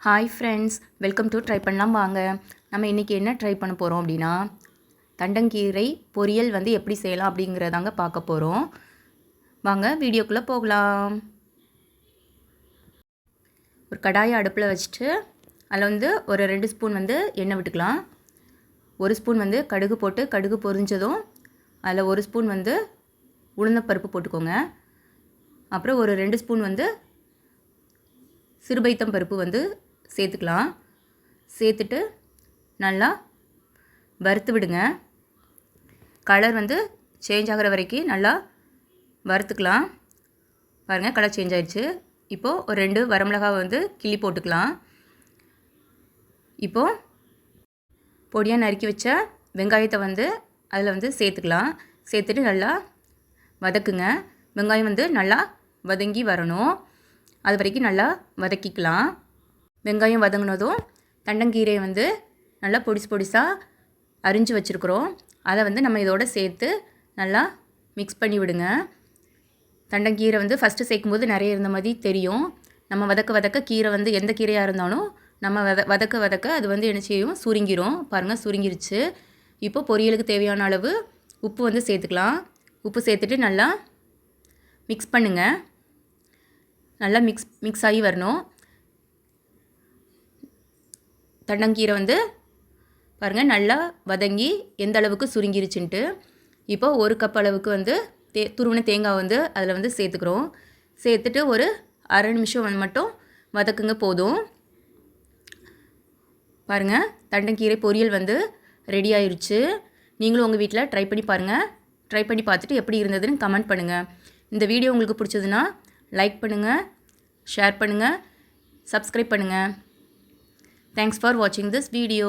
Hi friends, welcome to try பண்ணலாம் வாங்க. நம்ம இன்றைக்கி என்ன ட்ரை பண்ண போகிறோம் அப்படின்னா, தண்டங்கீரை பொரியல் வந்து எப்படி செய்யலாம் அப்படிங்கிறதாங்க பார்க்க போகிறோம். வாங்க வீடியோக்குள்ளே போகலாம். ஒரு கடாயை அடுப்பில் வச்சுட்டு அதில் வந்து ஒரு 2 ஸ்பூன் வந்து எண்ணெய் விட்டுக்கலாம். 1 ஸ்பூன் வந்து கடுகு போட்டு கடுகு பொரிஞ்சதும் அதில் 1 ஸ்பூன் வந்து உளுந்தப்பருப்பு போட்டுக்கோங்க. அப்புறம் ஒரு 2 ஸ்பூன் வந்து சிறுபைத்தம் பருப்பு வந்து சேர்த்துக்கலாம். சேர்த்துட்டு நல்லா வறுத்து விடுங்க. கலர் வந்து சேஞ்ச் ஆகிற வரைக்கும் நல்லா வறுத்துக்கலாம். பாருங்கள், கலர் சேஞ்ச் ஆயிடுச்சு. இப்போது ஒரு 2 வரமிளகாய் வந்து கிள்ளி போட்டுக்கலாம். இப்போது பொடியாக நறுக்கி வச்ச வெங்காயத்தை வந்து அதில் வந்து சேர்த்துக்கலாம். சேர்த்துட்டு நல்லா வதக்குங்க. வெங்காயம் வந்து நல்லா வதங்கி வரணும். அது வரைக்கும் நல்லா வதக்கிக்கலாம். வெங்காயம் வதங்கினதும் தண்டங்கீரையை வந்து நல்லா பொடிசாக அரிஞ்சு வச்சுருக்குறோம். அதை வந்து நம்ம இதோடு சேர்த்து நல்லா மிக்ஸ் பண்ணி விடுங்க. தண்டங்கீரை வந்து ஃபஸ்ட்டு சேர்க்கும்போது நிறைய இருந்த மாதிரி தெரியும். நம்ம வதக்க கீரை வந்து எந்த கீரையாக இருந்தாலும் நம்ம வதக்க அது வந்து என்ன செய்யும், சுருங்கிரும். பாருங்கள், சுருங்கிருச்சு. இப்போ பொரியலுக்கு தேவையான அளவு உப்பு வந்து சேர்த்துக்கலாம். உப்பு சேர்த்துட்டு நல்லா மிக்ஸ் பண்ணுங்கள். நல்லா மிக்ஸ் ஆகி வரணும். தண்டங்கீரை வந்து பாருங்கள் நல்லா வதங்கி எந்த அளவுக்கு சுருங்கிருச்சுன்ட்டு. இப்போது 1 கப் அளவுக்கு வந்து துருவின தேங்காய் வந்து அதில் வந்து சேர்த்துக்கிறோம். சேர்த்துட்டு ஒரு அரை நிமிஷம் மட்டும் வதக்குங்க போதும். பாருங்கள், தண்டங்கீரை பொரியல் வந்து ரெடி ஆயிடுச்சு. நீங்களும் உங்கள் வீட்டில் ட்ரை பண்ணி பாருங்கள். ட்ரை பண்ணி பார்த்துட்டு எப்படி இருந்ததுன்னு கமெண்ட் பண்ணுங்கள். இந்த வீடியோ உங்களுக்கு பிடிச்சதுன்னா லைக் பண்ணுங்கள், ஷேர் பண்ணுங்கள், சப்ஸ்கிரைப் பண்ணுங்கள். Thanks for watching this video.